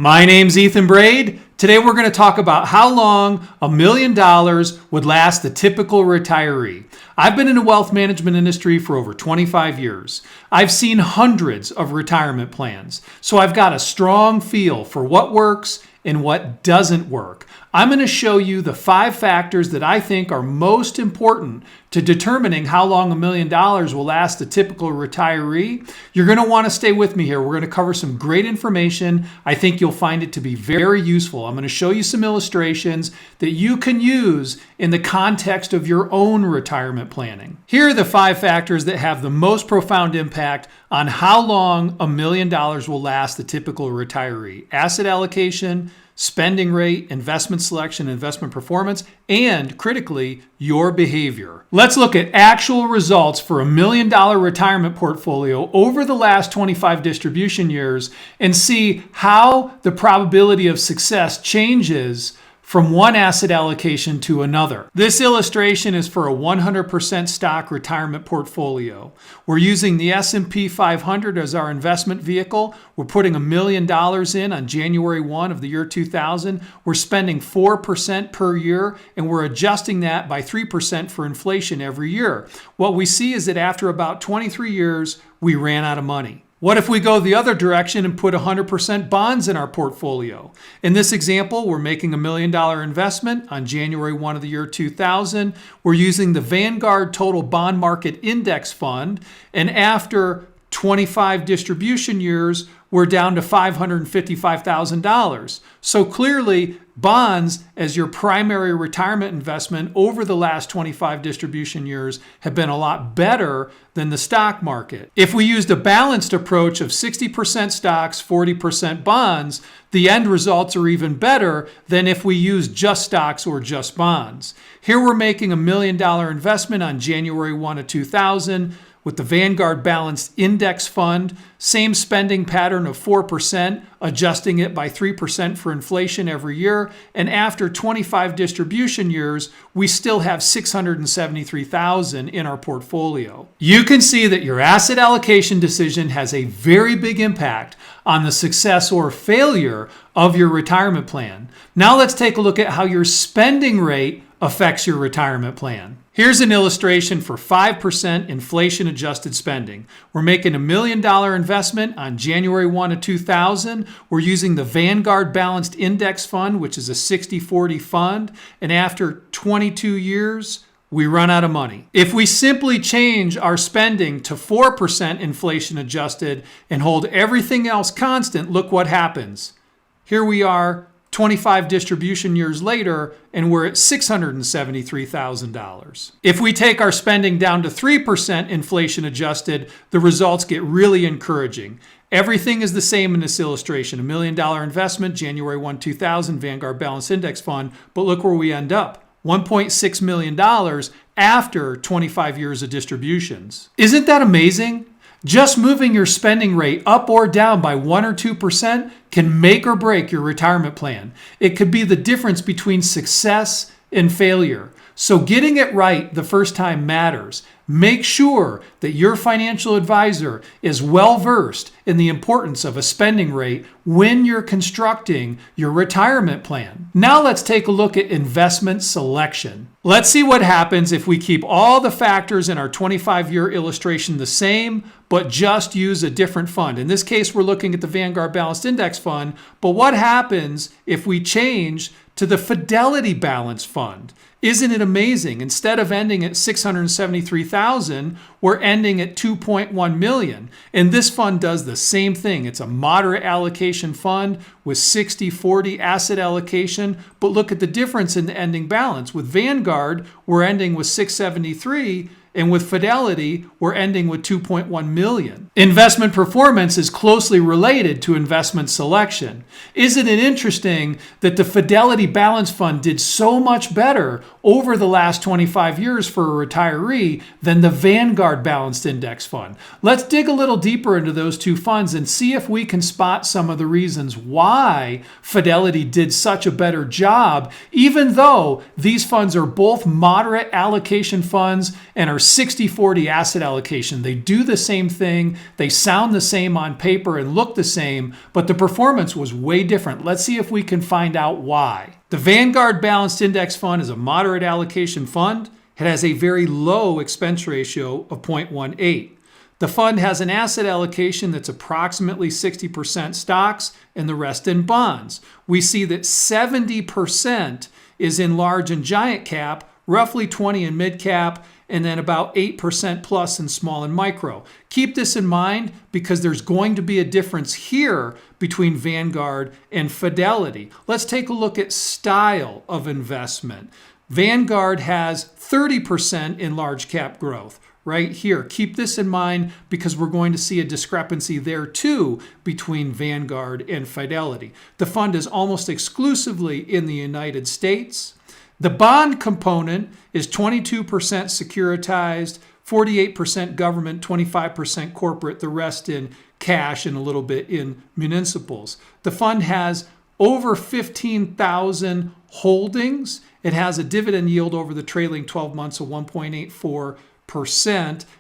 My name's Ethan Braid. Today we're going to talk about how long $1 million would last the typical retiree. I've been in the wealth management industry for over 25 years. I've seen hundreds of retirement plans, so I've got a strong feel for what works and what doesn't work. I'm going to show you the 5 factors that I think are most important to determining how long $1 million will last the typical retiree. You're going to want to stay with me here. We're going to cover some great information. I think you'll find it to be very useful. I'm going to show you some illustrations that you can use in the context of your own retirement planning. Here are the 5 factors that have the most profound impact on how long $1 million will last the typical retiree: asset allocation, spending rate, investment selection, investment performance, and critically, your behavior. Let's look at actual results for $1 million retirement portfolio over the last 25 distribution years and see how the probability of success changes from one asset allocation to another. This illustration is for a 100% stock retirement portfolio. We're using the S&P 500 as our investment vehicle. We're putting $1 million in on January 1 of the year 2000. We're spending 4% per year, and we're adjusting that by 3% for inflation every year. What we see is that after about 23 years, we ran out of money. What if we go the other direction and put 100% bonds in our portfolio? In this example, we're making $1 million investment on January 1 of the year 2000. We're using the Vanguard Total Bond Market Index Fund, and after 25 distribution years, we're down to $555,000. So clearly, bonds as your primary retirement investment over the last 25 distribution years have been a lot better than the stock market. If we used a balanced approach of 60% stocks, 40% bonds, the end results are even better than if we use just stocks or just bonds. Here we're making $1 million investment on January 1 of 2000. With the Vanguard Balanced Index Fund, same spending pattern of 4%, adjusting it by 3% for inflation every year, and after 25 distribution years, we still have $673,000 in our portfolio. You can see that your asset allocation decision has a very big impact on the success or failure of your retirement plan. Now let's take a look at how your spending rate affects your retirement plan. Here's an illustration for 5% inflation-adjusted spending. We're making $1 million investment on January 1 of 2000. We're using the Vanguard Balanced Index Fund, which is a 60-40 fund, and after 22 years, we run out of money. If we simply change our spending to 4% inflation-adjusted and hold everything else constant, look what happens. Here we are, 25 distribution years later, and we're at $673,000. If we take our spending down to 3% inflation adjusted, the results get really encouraging. Everything is the same in this illustration. $1 million investment, January 1, 2000, Vanguard Balanced Index Fund, but look where we end up. $1.6 million after 25 years of distributions. Isn't that amazing? Just moving your spending rate up or down by 1 or 2% can make or break your retirement plan. It could be the difference between success and failure. So getting it right the first time matters. Make sure that your financial advisor is well versed in the importance of a spending rate when you're constructing your retirement plan. Now let's take a look at investment selection. Let's see what happens if we keep all the factors in our 25-year illustration the same, but just use a different fund. In this case, we're looking at the Vanguard Balanced Index Fund, but what happens if we change to the Fidelity Balanced Fund? Isn't it amazing? Instead of ending at $673,000, we're ending at $2.1 million. And this fund does the same thing. It's a moderate allocation fund with 60-40 asset allocation. But look at the difference in the ending balance. With Vanguard, we're ending with $673,000. And with Fidelity, we're ending with $2.1 million. Investment performance is closely related to investment selection. Isn't it interesting that the Fidelity Balanced Fund did so much better over the last 25 years for a retiree than the Vanguard Balanced Index Fund? Let's dig a little deeper into those two funds and see if we can spot some of the reasons why Fidelity did such a better job, even though these funds are both moderate allocation funds and are our 60/40 asset allocation. They do the same thing, they sound the same on paper and look the same, but the performance was way different. Let's see if we can find out why. The Vanguard Balanced Index Fund is a moderate allocation fund. It has a very low expense ratio of 0.18. The fund has an asset allocation that's approximately 60% stocks and the rest in bonds. We see that 70% is in large and giant cap, roughly 20 in mid cap, and then about 8% plus in small and micro. Keep this in mind because there's going to be a difference here between Vanguard and Fidelity. Let's take a look at style of investment. Vanguard has 30% in large cap growth. Right here. Keep this in mind because we're going to see a discrepancy there too between Vanguard and Fidelity. The fund is almost exclusively in the United States. The bond component is 22% securitized, 48% government, 25% corporate, the rest in cash and a little bit in municipals. The fund has over 15,000 holdings. It has a dividend yield over the trailing 12 months of 1.84%.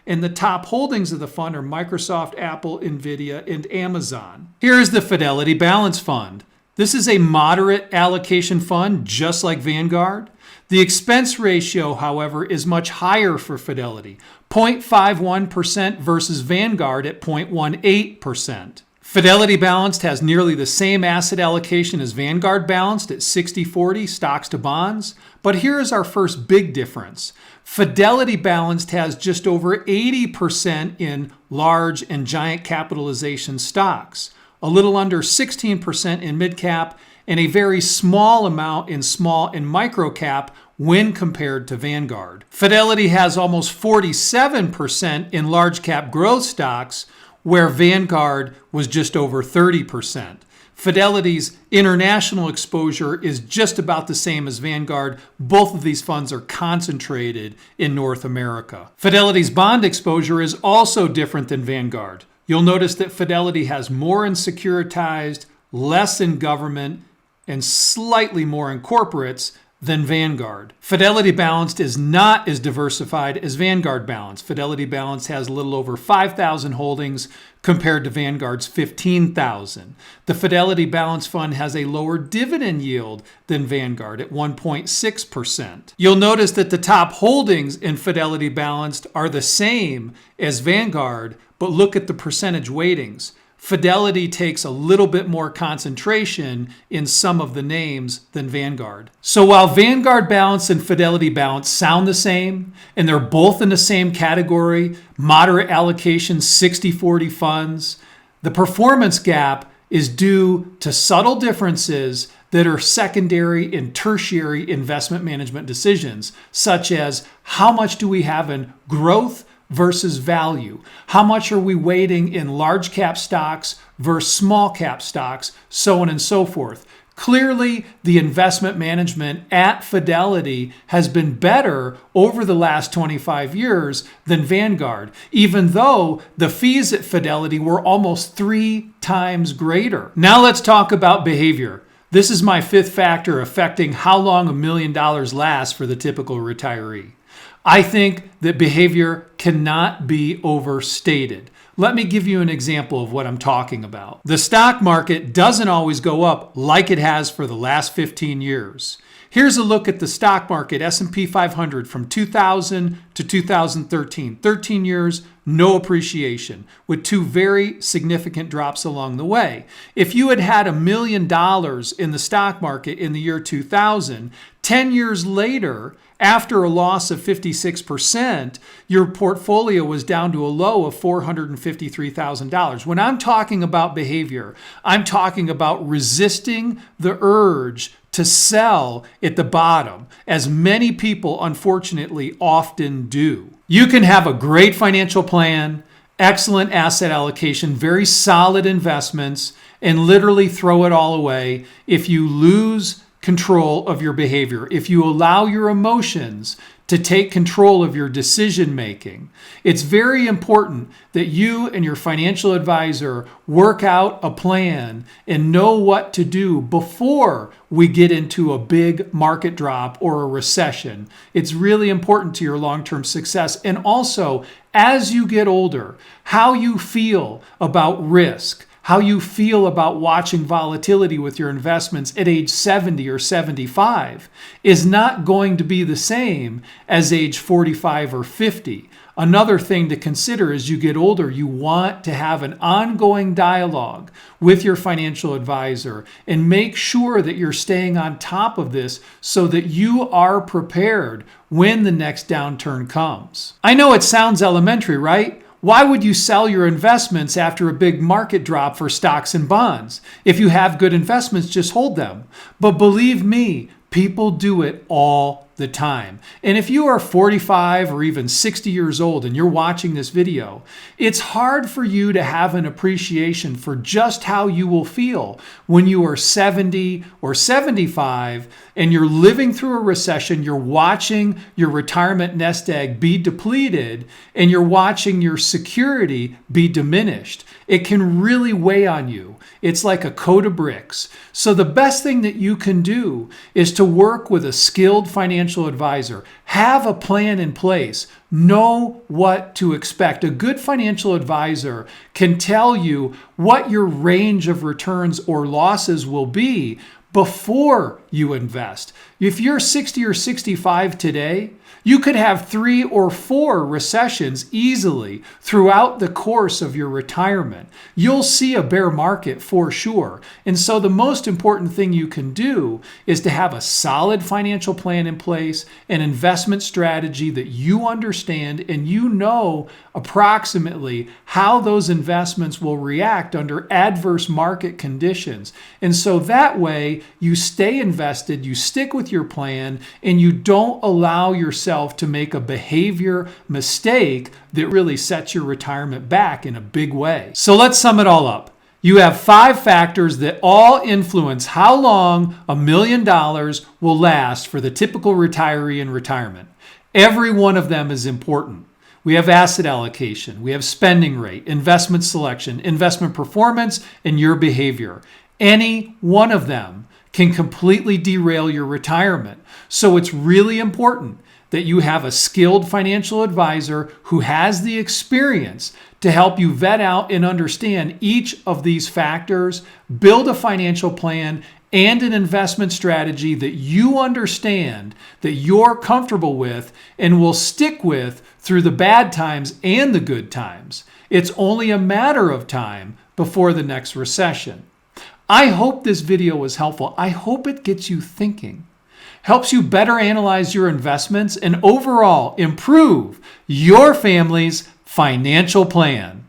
And the top holdings of the fund are Microsoft, Apple, Nvidia, and Amazon. Here is the Fidelity Balance Fund. This is a moderate allocation fund, just like Vanguard. The expense ratio, however, is much higher for Fidelity, 0.51% versus Vanguard at 0.18%. Fidelity Balanced has nearly the same asset allocation as Vanguard Balanced at 60/40 stocks to bonds. But here is our first big difference. Fidelity Balanced has just over 80% in large and giant capitalization stocks, a little under 16% in mid cap, and a very small amount in small and micro cap when compared to Vanguard. Fidelity has almost 47% in large cap growth stocks, where Vanguard was just over 30%. Fidelity's international exposure is just about the same as Vanguard. Both of these funds are concentrated in North America. Fidelity's bond exposure is also different than Vanguard. You'll notice that Fidelity has more in securitized, less in government, and slightly more in corporates than Vanguard. Fidelity Balanced is not as diversified as Vanguard Balanced. Fidelity Balanced has a little over 5,000 holdings compared to Vanguard's 15,000. The Fidelity Balanced Fund has a lower dividend yield than Vanguard at 1.6%. You'll notice that the top holdings in Fidelity Balanced are the same as Vanguard, but look at the percentage weightings. Fidelity takes a little bit more concentration in some of the names than Vanguard. So while Vanguard Balance and Fidelity Balance sound the same, and they're both in the same category, moderate allocation 60/40 funds, the performance gap is due to subtle differences that are secondary and tertiary investment management decisions, such as how much do we have in growth versus value? How much are we weighting in large cap stocks versus small cap stocks, so on and so forth. Clearly, the investment management at Fidelity has been better over the last 25 years than Vanguard, even though the fees at Fidelity were almost 3 times greater. Now let's talk about behavior. This is my fifth factor affecting how long $1 million lasts for the typical retiree. I think that behavior cannot be overstated. Let me give you an example of what I'm talking about. The stock market doesn't always go up like it has for the last 15 years. Here's a look at the stock market, S&P 500 from 2000 to 2013. 13 years, no appreciation, with 2 very significant drops along the way. If you had had $1 million in the stock market in the year 2000, 10 years later, after a loss of 56%, your portfolio was down to a low of $453,000. When I'm talking about behavior, I'm talking about resisting the urge to sell at the bottom, as many people unfortunately often do. You can have a great financial plan, excellent asset allocation, very solid investments, and literally throw it all away if you lose control of your behavior, if you allow your emotions to take control of your decision making. It's very important that you and your financial advisor work out a plan and know what to do before we get into a big market drop or a recession. It's really important to your long-term success. And also, as you get older, how you feel about risk, how you feel about watching volatility with your investments at age 70 or 75 is not going to be the same as age 45 or 50. Another thing to consider as you get older, you want to have an ongoing dialogue with your financial advisor and make sure that you're staying on top of this so that you are prepared when the next downturn comes. I know it sounds elementary, right? Why would you sell your investments after a big market drop for stocks and bonds? If you have good investments, just hold them. But believe me, people do it all the time. And if you are 45 or even 60 years old and you're watching this video, it's hard for you to have an appreciation for just how you will feel when you are 70 or 75 and you're living through a recession, you're watching your retirement nest egg be depleted, and you're watching your security be diminished. It can really weigh on you. It's like a coat of bricks. So the best thing that you can do is to work with a skilled financial advisor. Have a plan in place. Know what to expect. A good financial advisor can tell you what your range of returns or losses will be before you invest. If you're 60 or 65 today, you could have 3 or 4 recessions easily throughout the course of your retirement. You'll see a bear market for sure. And so the most important thing you can do is to have a solid financial plan in place, an investment strategy that you understand and you know approximately how those investments will react under adverse market conditions. And so that way you stay invested, you stick with your plan, and you don't allow yourself to make a behavior mistake that really sets your retirement back in a big way. So let's sum it all up. You have 5 factors that all influence how long $1 million will last for the typical retiree in retirement. Every one of them is important. We have asset allocation, we have spending rate, investment selection, investment performance, and your behavior. Any one of them can completely derail your retirement. So it's really important that you have a skilled financial advisor who has the experience to help you vet out and understand each of these factors, build a financial plan and an investment strategy that you understand, that you're comfortable with, and will stick with through the bad times and the good times. It's only a matter of time before the next recession. I hope this video was helpful. I hope it gets you thinking, helps you better analyze your investments, and overall improve your family's financial plan.